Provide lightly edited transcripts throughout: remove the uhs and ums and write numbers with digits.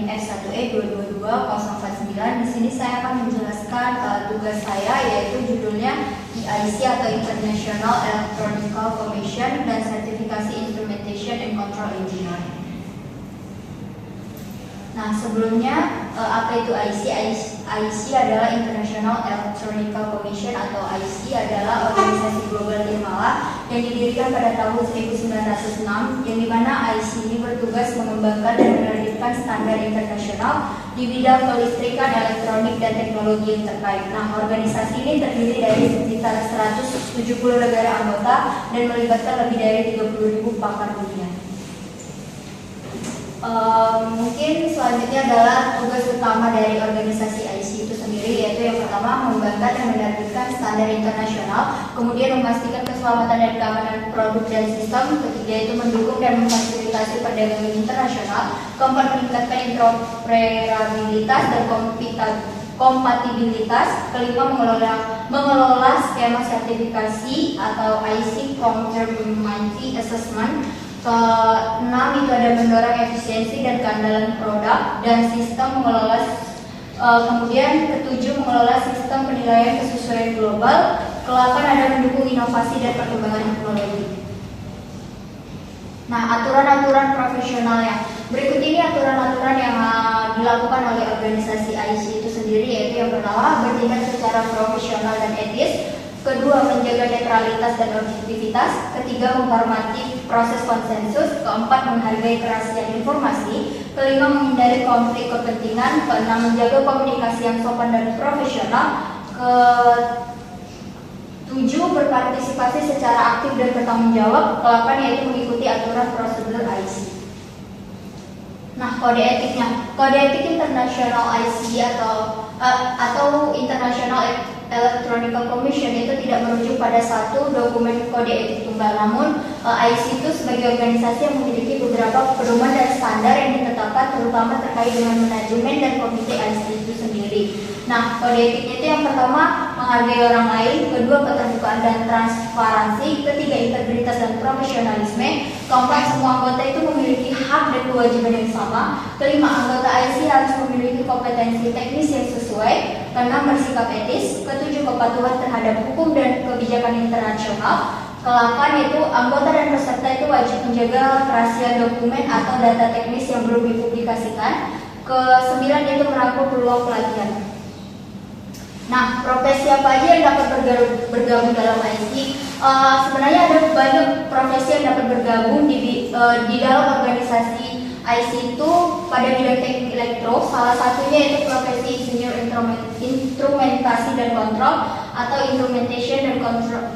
F1E 222049. Di sini saya akan menjelaskan tugas saya, yaitu judulnya EIC atau International Electronical Commission dan Sertifikasi Instrumentation and Control Engineer. Nah, sebelumnya apa itu IC? IC adalah International Electronical Commission atau IC adalah organisasi global nirmala yang didirikan pada tahun 1906, yang dimana IC ini bertugas mengembangkan dan menerbitkan standar internasional di bidang kelistrikan, elektronik, dan teknologi yang terkait. Nah, organisasi ini terdiri dari sekitar 170 negara anggota dan melibatkan lebih dari 30.000 pakar dunia. Mungkin selanjutnya adalah tugas utama dari organisasi IC itu sendiri, yaitu yang pertama mengembangkan dan menerbitkan standar internasional, kemudian memastikan keselamatan dan keamanan produk dan sistem, ketiga itu mendukung dan memfasilitasi perdagangan internasional, keempat meningkatkan interoperabilitas dan kompatibilitas, kelima mengelola skema sertifikasi atau IC Conformity Assessment, keenam itu ada mendorong efisiensi dan keandalan produk dan sistem mengelola, kemudian ketujuh mengelola sistem penilaian kesesuaian global, ke-8 ada mendukung inovasi dan perkembangan teknologi. Nah, aturan-aturan profesionalnya. Berikut ini aturan-aturan yang dilakukan oleh organisasi IC itu sendiri, yaitu yang pertama bertindak secara profesional dan etis, kedua menjaga netralitas dan objektivitas, ketiga menghormati proses konsensus, keempat menghargai kerahasiaan informasi, kelima menghindari konflik kepentingan, keenam menjaga komunikasi yang sopan dan profesional, ketujuh berpartisipasi secara aktif dan bertanggung jawab, ke-8 yaitu mengikuti aturan prosedur IC. Nah, kode etiknya, kode etik internasional IC atau International Electronical Commission itu tidak merujuk pada satu dokumen kode etik tunggal, namun IC itu sebagai organisasi yang memiliki beberapa pedoman dan standar yang ditetapkan terutama terkait dengan manajemen dan komite IC itu sendiri. Nah, kode etiknya itu yang pertama menghargai orang lain, kedua keterbukaan dan transparansi, ketiga integritas dan profesionalisme, keempat semua anggota itu memiliki hak dan kewajiban yang sama, kelima anggota IC harus memiliki kompetensi teknis yang sesuai, keenam bersikap etis, ketujuh kepatuhan terhadap hukum dan kebijakan internasional, ke-8 yaitu anggota dan peserta itu wajib menjaga kerahasiaan dokumen atau data teknis yang belum dipublikasikan, ke-9 yaitu merangkul peluang pelatihan. Nah, profesi apa aja yang dapat bergabung dalam IC? Sebenarnya ada banyak profesi yang dapat bergabung di dalam organisasi IC itu pada bidang teknik elektro. Salah satunya yaitu profesi insinyur instrumentasi dan kontrol atau instrumentation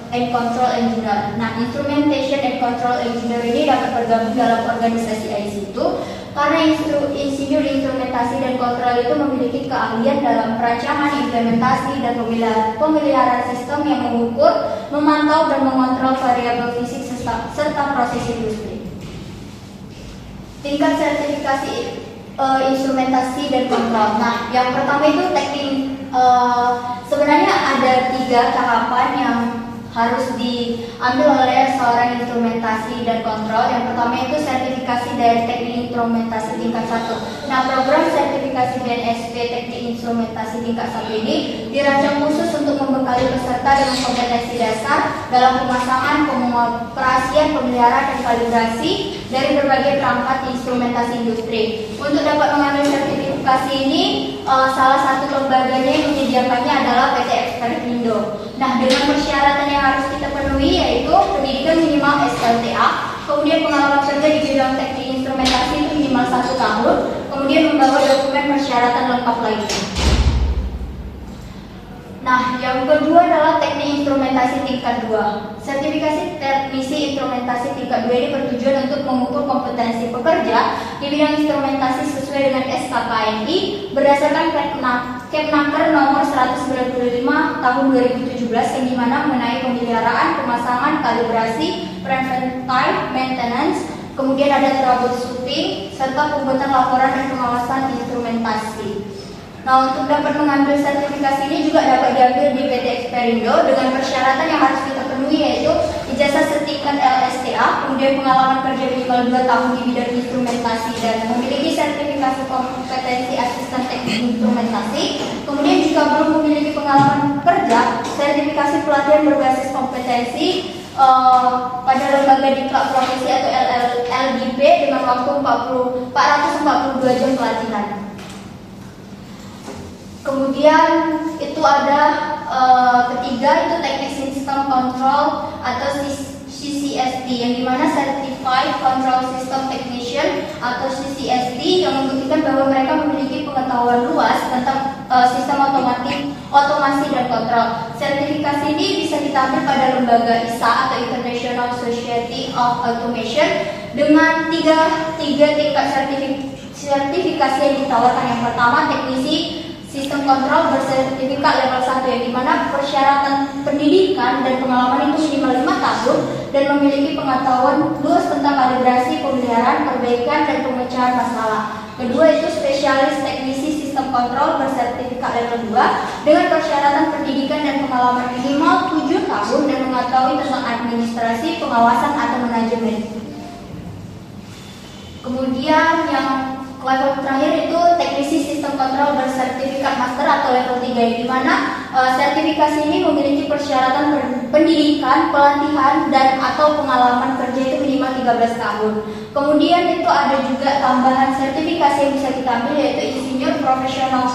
and control engineer. Nah, instrumentation and control engineer ini dapat bergabung dalam organisasi IC itu karena insinyur instrumentasi dan kontrol itu memiliki keahlian dalam perancangan, implementasi, dan pemeliharaan sistem yang mengukur, memantau, dan mengontrol variabel fisik serta proses industri. Tingkat sertifikasi instrumentasi dan kontrol. Nah, yang pertama itu teknik. Sebenarnya ada 3 tahapan yang harus diambil oleh seorang instrumentasi dan kontrol. Yang pertama itu sertifikasi dari teknik instrumentasi tingkat 1. Nah, program sertifikasi BNSP teknik instrumentasi tingkat 1 ini dirancang khusus untuk membekali peserta dengan kompetensi dasar dalam pemasangan, pengoperasian, pemeliharaan, dan kalibrasi dari berbagai perangkat instrumentasi industri. Untuk dapat mengambil sertifikasi ini, salah satu lembaganya yang menyediakannya adalah PT Experindo. Nah, dengan persyaratan yang harus kita penuhi yaitu pendidikan minimal SLTA, kemudian pengalaman kerja di bidang teknik instrumentasi itu minimal 1 tahun, kemudian membawa dokumen persyaratan lengkap lainnya. Nah, yang kedua adalah teknik instrumentasi tingkat 2. Sertifikasi teknisi instrumentasi tingkat 2 ini bertujuan untuk mengukur kompetensi pekerja di bidang instrumentasi sesuai dengan SKKNI berdasarkan Kepnaker nomor 195 tahun 2017 yang dimana mengenai pemeliharaan, pemasangan, kalibrasi, preventive maintenance, kemudian ada troubleshooting, serta pembuatan laporan dan pengawasan instrumentasi. Nah, untuk dapat mengambil sertifikasi ini juga dapat diambil di PT Experindo dengan persyaratan yang harus kita penuhi yaitu ijazah setingkat LSTA, kemudian pengalaman kerja minimal 2 tahun di bidang instrumentasi dan memiliki sertifikasi kompetensi asisten teknik instrumentasi. Kemudian jika belum memiliki pengalaman kerja, sertifikasi pelatihan berbasis kompetensi pada lembaga diklat profesi atau LDP dengan waktu 442 jam pelatihan. Kemudian itu ada ketiga itu teknik sistem kontrol atau CCST, yang dimana Certified Control System Technician atau CCST yang membuktikan bahwa mereka memiliki pengetahuan luas tentang sistem otomasi dan kontrol. Sertifikasi ini bisa diambil pada lembaga ISA atau International Society of Automation dengan tiga tingkat sertifikasi yang ditawarkan. Yang pertama, teknisi sistem kontrol bersertifikat level 1, yang dimana persyaratan pendidikan dan pengalaman itu minimal 5 tahun dan memiliki pengetahuan luas tentang kalibrasi, pemeliharaan, perbaikan, dan pemecahan masalah. Kedua itu spesialis teknisi sistem kontrol bersertifikat level 2 dengan persyaratan pendidikan dan pengalaman minimal 7 tahun dan mengetahui tentang administrasi, pengawasan, atau manajemen. Kemudian yang level terakhir itu teknisi sistem kontrol bersertifikat master atau level 3, di mana sertifikasi ini memiliki persyaratan pendidikan, pelatihan, dan atau pengalaman kerja itu minimal 13 tahun. Kemudian itu ada juga tambahan sertifikasi yang bisa kita ambil, yaitu insinyur profesional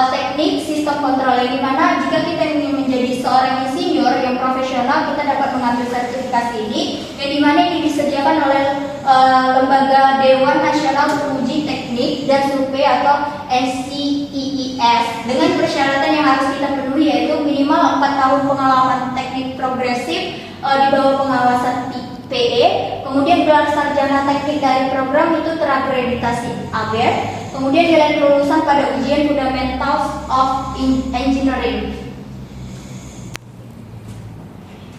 teknik sistem kontrol, yang dimana jika kita ingin menjadi seorang insinyur yang profesional, kita dapat mengambil sertifikasi ini, yang dimana ini disediakan oleh lembaga Dewan Nasional Penguji Teknik dan Survei atau NCEES dengan persyaratan yang harus kita penuhi, yaitu minimal 4 tahun pengalaman teknik progresif di bawah pengawasan PE, kemudian gelar sarjana teknik dari program itu terakreditasi ABET, kemudian nilai kelulusan pada ujian Fundamentals of Engineering.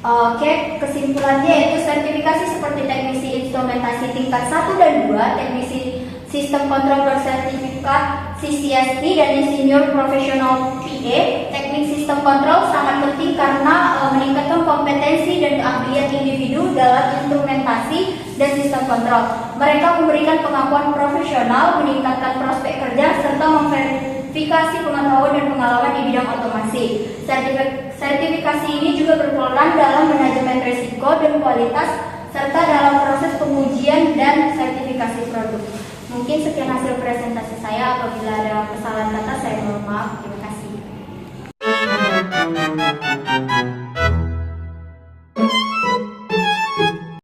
Oke, kesimpulannya yaitu sertifikasi seperti teknisi instrumentasi tingkat 1 dan 2, teknisi sistem kontrol bersertifikat CCST, dan insinyur profesional PA, teknik sistem kontrol sangat penting karena meningkatkan kompetensi dan keahlian individu dalam instrumentasi dan sistem kontrol. Mereka memberikan pengakuan profesional, meningkatkan prospek kerja, serta memverifikasi pengetahuan dan pengalaman di bidang otomasi. Sertifikasi ini juga berperan dalam manajemen risiko dan kualitas, serta dalam proses pengujian dan sertifikasi produk. Mungkin sekian hasil presentasi saya.